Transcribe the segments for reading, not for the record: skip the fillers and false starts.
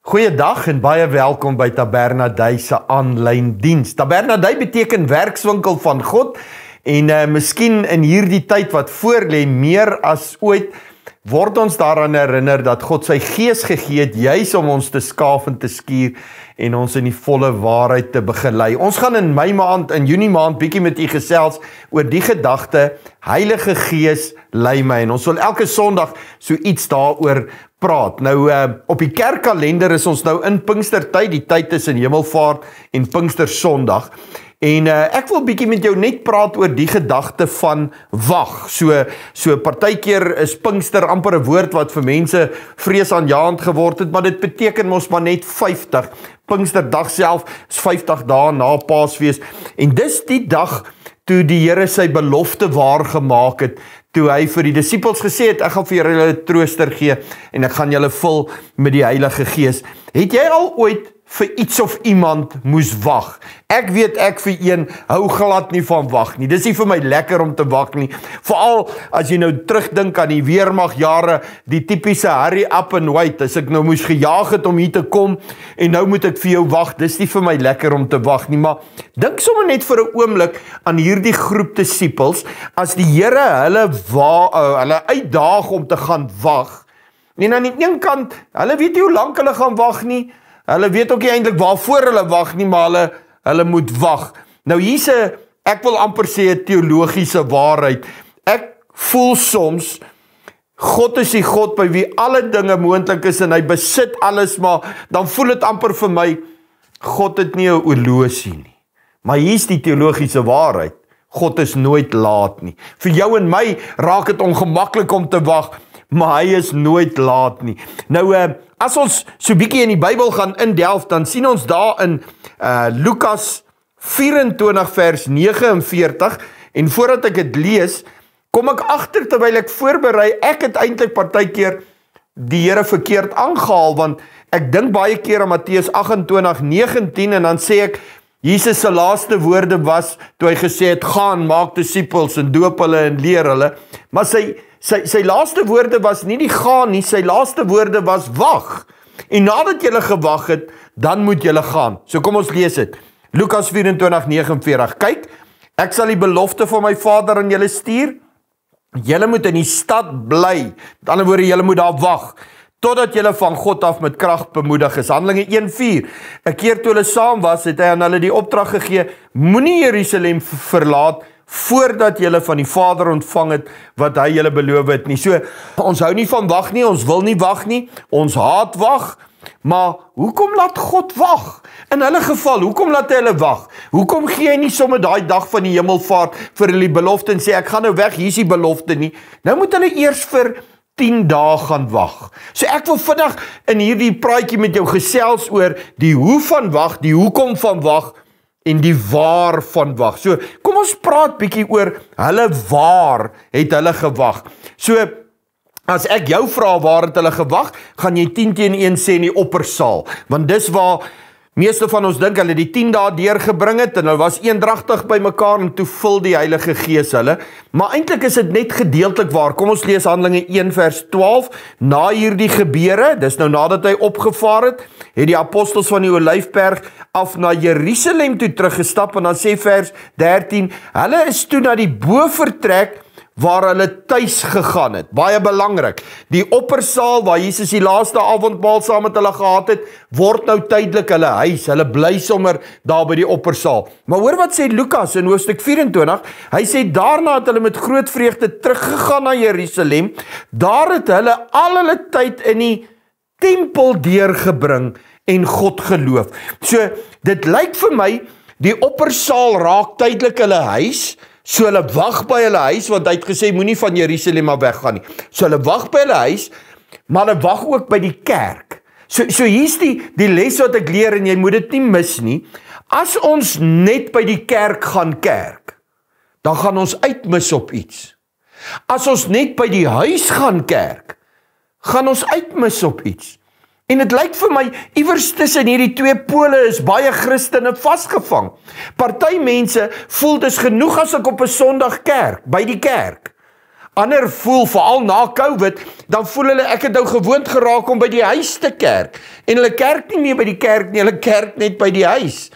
Goeiedag en baie welkom by Tabernadei se aanlyn diens. Tabernadei beteken werkswinkel van God en miskien in hierdie tyd wat voorlê meer as ooit word ons daaraan herinner dat God sy gees gegee het juis om ons te skaaf en te skuur en ons in die volle waarheid te begelei. Ons gaan in Mei maand, in Junie maand bietjie met u gesels oor die gedagte Heilige Gees lei my en ons wil elke Sondag so iets daaroor praat. Nou op die kerkkalender is ons nou in Pinkstertyd, die tyd tussen Hemelvaart en Pinkstersondag. En ek wil bietjie met jou net praat oor die gedagte van wag. So partykeer is Pinkster amper 'n woord wat vir mense vreesaanjaend geword het, maar dit beteken mos maar net 50. Pinksterdag self is 50 dae na Paasfees. En dis die dag toe die Here sy belofte waar gemaak het, toe hy vir die disippels gesê het, ek gaan vir julle 'n trooster gee en ek gaan julle vul met die Heilige Gees. Het jy al ooit vir iets of iemand moes wag? Ek weet ek vir een hou glad nie van wag nie. Dis nie vir my lekker om te wag nie. Veral as jy nou terugdink aan die weermagjare, die tipiese hurry up and wait. As ek nou moes gejaag het om hier te kom en nou moet ek vir jou wag. Dis nie vir my lekker om te wag nie, maar dink sommer net vir 'n oomblik aan hierdie groep disippels as die Here hulle uitdaag om te gaan wag. En aan die een kant, hulle weet nie hoe lank hulle gaan wag nie. Hulle weet ook nie eintlik waarvoor hulle wag nie, maar hulle moet wag. Nou hier's ek wil amper sê 'n teologiese waarheid. Ek voel soms, God is die God by wie alle dinge moontlik is en hy besit alles, maar dan voel dit amper vir my, God het nie 'n horlosie nie. Maar hier's die teologiese waarheid. God is nooit laat nie. Vir jou en my raak dit ongemaklik om te wag, maar hy is nooit laat nie. Nou, as ons so bietjie in die Bybel gaan indelf, dan sien ons daar in Lukas 24 vers 49, en voordat ek dit lees, kom ek agter terwyl ek voorberei, ek het eintlik partykeer die Here verkeerd aangehaal, want ek dink baie keer aan Matteus 28:19, en dan sê ek, Jesus se laaste woorde was, toe hy gesê het, gaan, maak disippels en doop hulle en leer hulle, maar sy laaste woorde was nie die gaan nie, sy laaste woorde was wag. En nadat julle gewag het, dan moet julle gaan. So kom ons lees dit. Lukas 24:49. Kyk, ek sal die belofte van my Vader aan julle stuur. Julle moet in die stad bly. Met ander woorde, julle moet daar wag totdat julle van God af met krag bemoedig is. Handelinge 1:4. 'n keer toe hulle saam was, het hy aan hulle die opdrag gegee, moenie Jerusalem verlaat voordat julle van die Vader ontvang het wat hy julle beloof het nie. So, ons hou nie van wag nie, ons wil nie wag nie, ons haat wag, maar hoekom laat God wag? In hulle geval, hoekom laat hy hulle wag? Hoekom gee hy nie sommer daai dag van die hemelvaart vir hulle die belofte en sê, ek gaan nou weg, hier is die belofte nie. Nou moet hulle eers vir 10 dae gaan wag. So ek wil vinnig in hierdie praatjie met jou gesels oor die hoe van wag, die hoekom van wag, en die waar van wag. So, kom ons praat bietjie oor hulle waar het hulle gewag. So, as ek jou vra waar het hulle gewag, gaan jy 10-1 sê in die oppersaal, want dis waar meeste van ons dink hulle die 10 dae deurgebring het, en hulle was eendragtig by mekaar, en toe vul die Heilige Gees hulle, maar eintlik is dit net gedeeltelik waar. Kom ons lees Handelinge 1 vers 12, na hierdie gebeure, dis nou nadat hy opgevaar het die apostels van die Olyfberg af na Jerusalem toe teruggestap, en dan sê vers 13, hulle is toe na die bovertrek waar hulle tuis gegaan het. Baie belangrik. Die oppersaal waar Jesus die laaste avondmaal saam met hulle gehad het, word nou tydelik hulle huis. Hulle bly sommer daar by die oppersaal. Maar hoor wat sê Lukas in hoofstuk 24. Hy sê daarna het hulle met groot vreugde teruggegaan na Jerusalem. Daar het hulle al hulle tyd in die tempel deurgebring en God geloof. So, dit lyk vir my, die oppersaal raak tydelik hulle huis, so hulle wag by hulle huis, want hy het gesê, moenie van Jerusalem af weggaan nie. So hulle wag by hulle huis, maar hulle wag ook by die kerk. So hier's die les wat ek leer, en jy moet dit nie mis nie. As ons net by die kerk gaan kerk, dan gaan ons uitmis op iets. As ons net by die huis gaan kerk, gaan ons uitmis op iets. En dit lyk vir my, iewers tussen hierdie twee pole is baie Christene vasgevang. Party mense voel dis genoeg as ek op 'n Sondag kerk, by die kerk. Ander voel, veral na COVID, dan voel hulle, ek het nou gewoond geraak om by die huis te kerk. En hulle kerk nie meer by die kerk nie, hulle kerk net by die huis.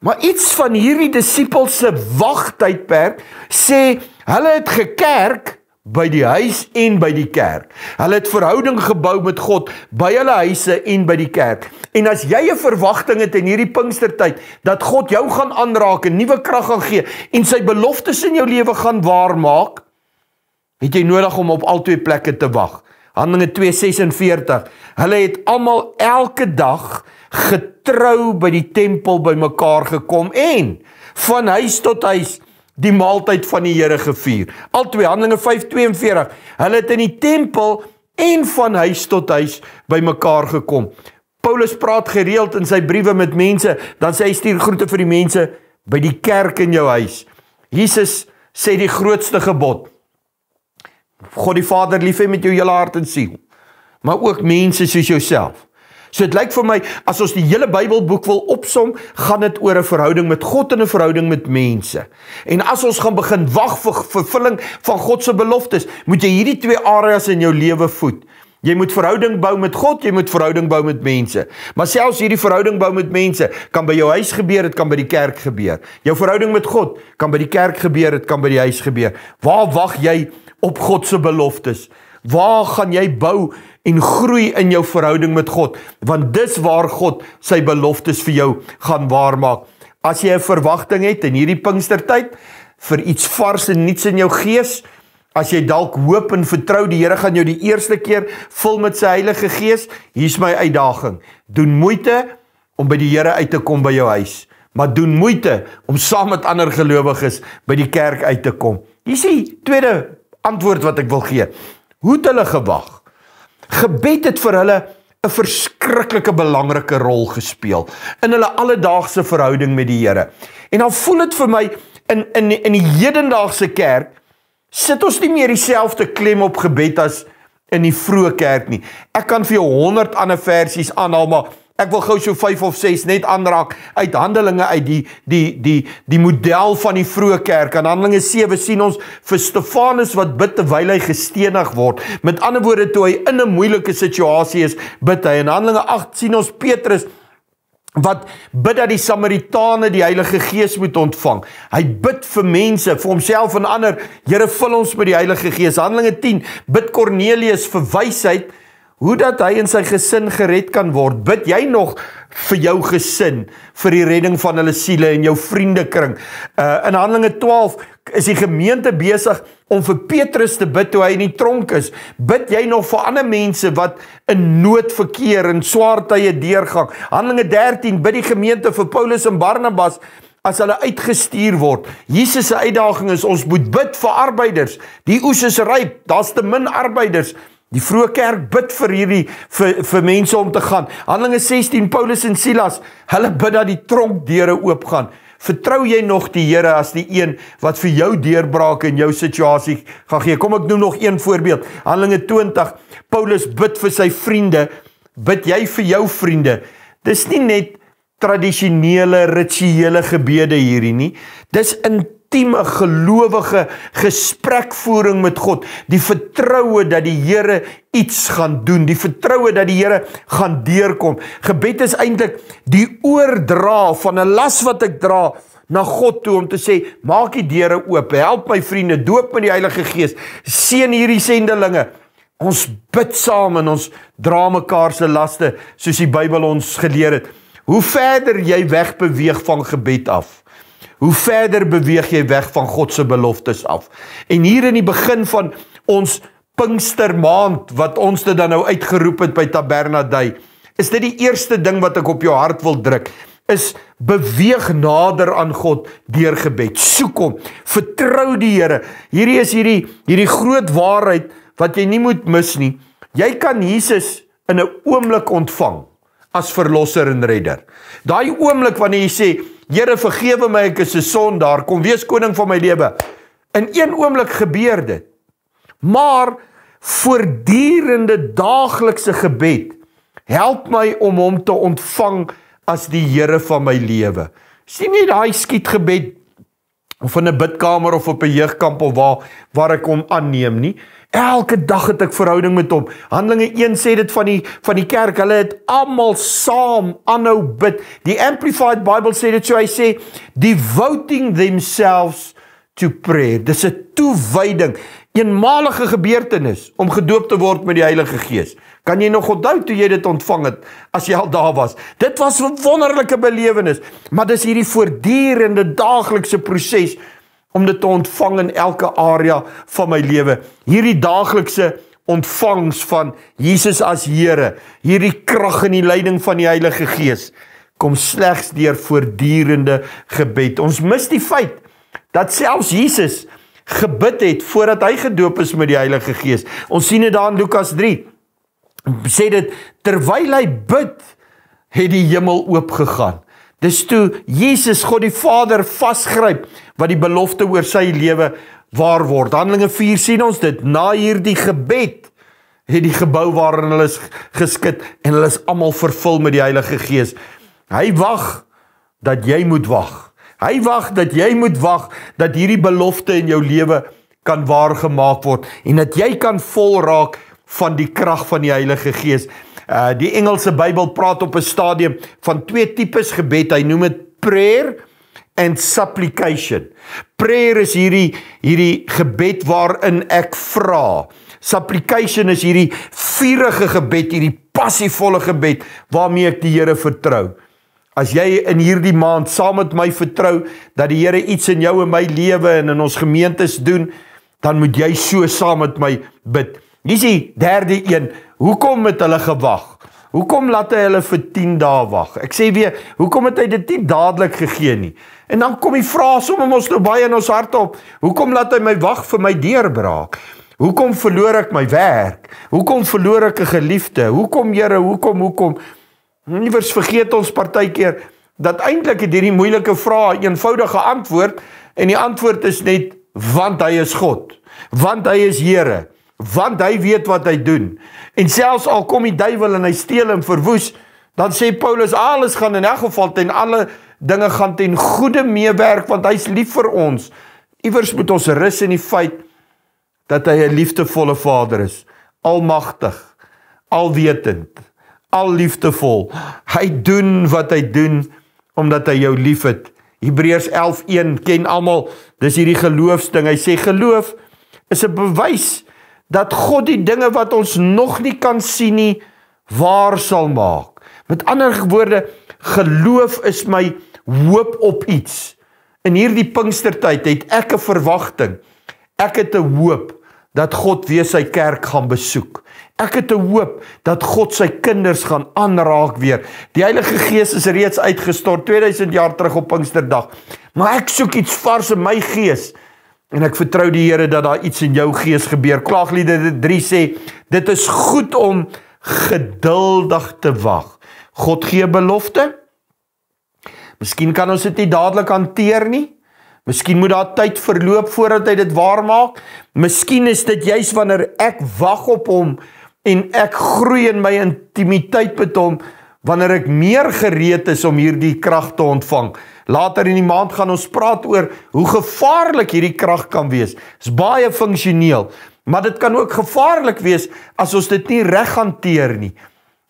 Maar iets van hierdie disippelse wagtydperk sê, hulle het gekerk by die huis en by die kerk. Hulle het verhouding gebou met God by hulle huise en by die kerk. En as jy 'n verwagting het in hierdie Pinkstertyd, dat God jou gaan aanraak en nuwe krag gaan gee, en sy beloftes in jou lewe gaan waarmaak, het jy nodig om op al twee plekke te wag. Handelinge 2:46, hulle het almal elke dag getrou by die tempel by mekaar gekom en van huis tot huis die maaltyd van die Here gevier. Albei, Handelinge 5:42, hulle het in die tempel en van huis tot huis by mekaar gekom. Paulus praat gereeld in sy briewe met mense, dan sê hy stuur groete vir die mense by die kerk in jou huis. Jesus sê die grootste gebod, God die Vader lief hê met jou hele hart en siel, maar ook mense soos jouself. So dit lyk vir my, as ons die hele Bybelboek wil opsom, gaan dit oor 'n verhouding met God en 'n verhouding met mense. En as ons gaan begin wag vir vervulling van God se beloftes, moet jy hierdie twee areas in jou lewe voed. Jy moet verhouding bou met God, jy moet verhouding bou met mense. Maar selfs hierdie verhouding bou met mense, kan by jou huis gebeur, dit kan by die kerk gebeur. Jou verhouding met God, kan by die kerk gebeur, dit kan by die huis gebeur. Waar wag jy op God se beloftes? Waar gaan jy bou en groei in jou verhouding met God? Want dis waar God sy beloftes vir jou gaan waarmaak. As jy 'n verwagting het in hierdie Pinkstertyd, vir iets vars en niets in jou gees, as jy dalk hoop en vertrou, die Here gaan jou die eerste keer vul met sy Heilige Gees, hier's my uitdaging. Doen moeite om by die Here uit te kom by jou huis, maar doen moeite om saam met ander gelowiges by die kerk uit te kom. Hier's die tweede antwoord wat ek wil gee. Hoe het hulle gewag? Gebed het vir hulle 'n verskriklike belangrike rol gespeel in hulle alledaagse verhouding met die Here. En dan voel dit vir my, in die hedendaagse kerk, sit ons nie meer dieselfde klem op gebed as in die vroeë kerk nie. Ek kan vir jou 100 ander versies aanhaal, maar ek wil gou so 5 of 6 net aanraak uit Handelinge, uit die model van die vroeë kerk. In Handelinge 7 sien ons vir Stefanus wat bid terwyl hy gestenig word. Met ander woorde, toe hy in 'n moeilike situasie is, bid hy. In Handelinge 8 sien ons Petrus wat bid dat die Samaritane die Heilige Gees moet ontvang. Hy bid vir mense, vir homself en ander, Here vul ons met die Heilige Gees. Handelinge 10, bid Cornelius vir wysheid, hoe dat hy en sy gesin gered kan word. Bid jy nog vir jou gesin, vir die redding van hulle siele en jou vriendekring. In Handelinge 12 is die gemeente besig om vir Petrus te bid toe hy in die tronk is. Bid jy nog vir ander mense wat in nood verkeer en swaar tye deurgang. Handelinge 13, bid die gemeente vir Paulus en Barnabas as hulle uitgestuur word. Jesus se uitdaging is, ons moet bid vir arbeiders. Die oes is ryp, daar's te min arbeiders. Die vroeë kerk bid vir mense om te gaan. Handelinge 16, Paulus en Silas, hulle bid dat die tronkdeure oopgaan. Vertrou jy nog die Here as die een wat vir jou deurbraak in jou situasie gaan gee? Kom ek noem nog een voorbeeld. Handelinge 20, Paulus bid vir sy vriende. Bid jy vir jou vriende? Dis nie net tradisionele, rituele gebede hierdie nie. Dis intieme, gelowige gesprekvoering met God. Die vertroue dat die Here iets gaan doen. Die vertroue dat die Here gaan deurkom. Gebed is eintlik die oordra van 'n las wat ek dra na God toe om te sê, maak die deure oop, help my vriende, doop met die Heilige Gees, seën hierdie sendelinge. Ons bid saam en ons dra mekaar se laste, soos die Bybel ons geleer het. Hoe verder jy wegbeweeg van gebed af, hoe verder beweeg jy weg van God se beloftes af. En hier in die begin van ons Pinkstermaand, wat ons dit dan nou uitgeroep het by Tabernadei, is dit die eerste ding wat ek op jou hart wil druk, is beweeg nader aan God deur gebed. Soek hom, vertrou die Here. Hierdie is hierdie groot waarheid wat jy nie moet mis nie. Jy kan Jesus in 'n oomblik ontvang as verlosser en redder. Daai oomblik wanneer jy sê, Here vergewe my, ek is 'n sondaar, kom wees koning van my lewe. In een oomblik gebeur dit. Maar voortdurende daaglikse gebed help my om hom te ontvang as die Here van my lewe. Sien nie daai skietgebed of in 'n bidkamer of op 'n jeugkamp of waar ek hom aanneem nie. Elke dag het ek verhouding met hom. Handelinge 1 sê dit van die kerk, hulle het almal saam aanhou bid. Die Amplified Bible sê dit so, hy sê, devoting themselves to prayer. Dis 'n toewyding, eenmalige gebeurtenis om gedoop te word met die Heilige Gees. Kan jy nog onthou toe jy dit ontvang het, as jy al daar was? Dit was 'n wonderlike belewenis, maar dis hierdie voortdurende daaglikse proses om dit te ontvang in elke area van my lewe. Hierdie daaglikse ontvangs van Jesus as Here, hierdie krag en die leiding van die Heilige Gees, kom slegs deur voortdurende gebed. Ons mis die feit dat selfs Jesus gebid het voordat hy gedoop is met die Heilige Gees. Ons sien dit daar in Lukas 3. Sê dit, terwyl hy bid, het die hemel oopgegaan. Dis toe Jesus, God die Vader, vasgryp, wat die belofte oor sy lewe waar word. Handelinge 4 sien ons dit, na hierdie gebed, het die gebou waarin hulle is geskit, en hulle is almal vervul met die Heilige Gees. Hy wag, dat jy moet wag. Hy wag, dat jy moet wag, dat hierdie belofte in jou lewe kan waargemaak word, en dat jy kan vol raak van die krag van die Heilige Gees. Die Engelse Bybel praat op 'n stadium van 2 tipes gebed. Hy noem dit prayer and supplication. Prayer is hierdie gebed waarin ek vra. Supplication is hierdie vurige gebed, hierdie passievolle gebed waarmee ek die Here vertrou. As jy in hierdie maand saam met my vertrou dat die Here iets in jou en my lewe en in ons gemeentes doen, dan moet jy so saam met my bid. Hier is die derde een, hoekom het hulle gewag? Hoekom laat hy hulle vir 10 dae wag? Ek sê weer, hoekom het hy dit nie dadelik gegee nie? En dan kom die vraag sommer ons nou baie in ons harte op, hoekom laat hy my wag vir my deurbraak? Hoekom verloor ek my werk? Hoekom verloor ek 'n geliefde? Hoekom Here, hoekom? Liewers vergeet ons partykeer, dat eintlik het hierdie moeilike vrae 'n eenvoudige antwoord, en die antwoord is net, want hy is God, want hy is Here, want hy weet wat hy doen. En selfs al kom die duiwel en hy steel en verwoes, dan sê Paulus, alles gaan in elk geval ten alle dinge gaan ten goeie meewerk, want hy is lief vir ons. Iewers moet ons rus in die feit, dat hy 'n liefdevolle Vader is, almagtig, alwetend, al liefdevol. Hy doen wat hy doen, omdat hy jou lief het. Hebreërs 11:1 ken almal, dis hierdie geloofsding. Hy sê, geloof is 'n bewys, dat God die dinge wat ons nog nie kan sien nie, waar sal maak. Met ander woorde, geloof is my hoop op iets. In hierdie Pinkstertyd het ek 'n verwagting. Ek het 'n hoop dat God weer sy kerk gaan besoek. Ek het 'n hoop dat God sy kinders gaan aanraak weer. Die Heilige Gees is reeds uitgestort 2000 jaar terug op Pinksterdag. Maar ek soek iets vars in my gees. En ek vertrou die Here dat daar iets in jou gees gebeur. Klaagliedere 3 sê, dit is goed om geduldig te wag. God gee belofte. Miskien kan ons dit nie dadelik hanteer nie. Miskien moet daar tyd verloop voordat hy dit waar maak. Miskien is dit juis wanneer ek wag op hom en ek groei in my intimiteit met hom, wanneer ek meer gereed is om hierdie krag te ontvang. Later in die maand gaan ons praat oor hoe gevaarlik hierdie krag kan wees. Dit is baie funksioneel, maar dit kan ook gevaarlik wees as ons dit nie reg hanteer nie.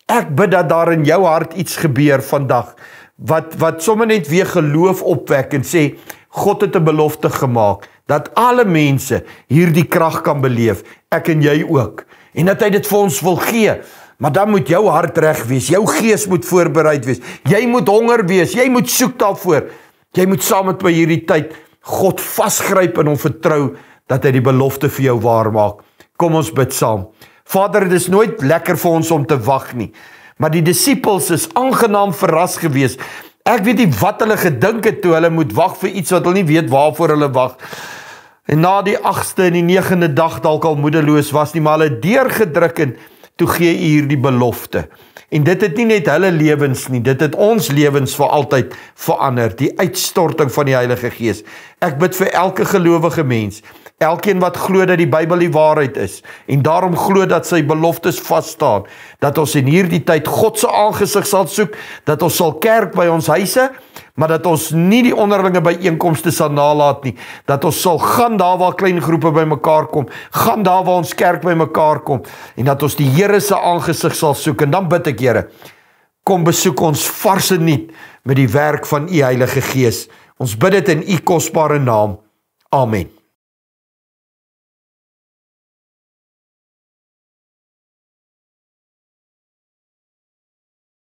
Ek bid dat daar in jou hart iets gebeur vandag, wat sommer net weer geloof opwek en sê, God het 'n belofte gemaak, dat alle mense hierdie krag kan beleef, ek en jy ook, en dat hy dit vir ons wil gee. Maar dan moet jou hart reg wees, jou gees moet voorbereid wees, jy moet honger wees, jy moet soek daarvoor, jy moet saam met my hierdie tyd God vasgryp en hom vertrou, dat hy die belofte vir jou waar maak. Kom ons bid saam. Vader, dit is nooit lekker vir ons om te wag nie, maar die disippels is aangenaam verras gewees. Ek weet nie wat hulle gedink het toe hulle moet wag vir iets wat hulle nie weet waarvoor hulle wag. En na die 8ste en die 9de dag dalk al moedeloos was nie, maar hulle deurgedruk en toe gee U hierdie belofte. En dit het nie net hulle lewens nie, dit het ons lewens vir altyd verander, die uitstorting van die Heilige Gees. Ek bid vir elke gelowige mens, Elkeen wat glo dat die Bybel die waarheid is, en daarom glo dat sy beloftes vasstaan, dat ons in hierdie tyd God se aangesig sal soek, dat ons sal kerk by ons huise, maar dat ons nie die onderlinge byeenkomste sal nalat nie, dat ons sal gaan daar waar klein groepe by mekaar kom, gaan daar waar ons kerk by mekaar kom, en dat ons die Here se aangesig sal soek, en dan bid ek, Here, kom besoek ons vars en nuut met die werk van U Heilige Gees. Ons bid dit in U kosbare naam. Amen.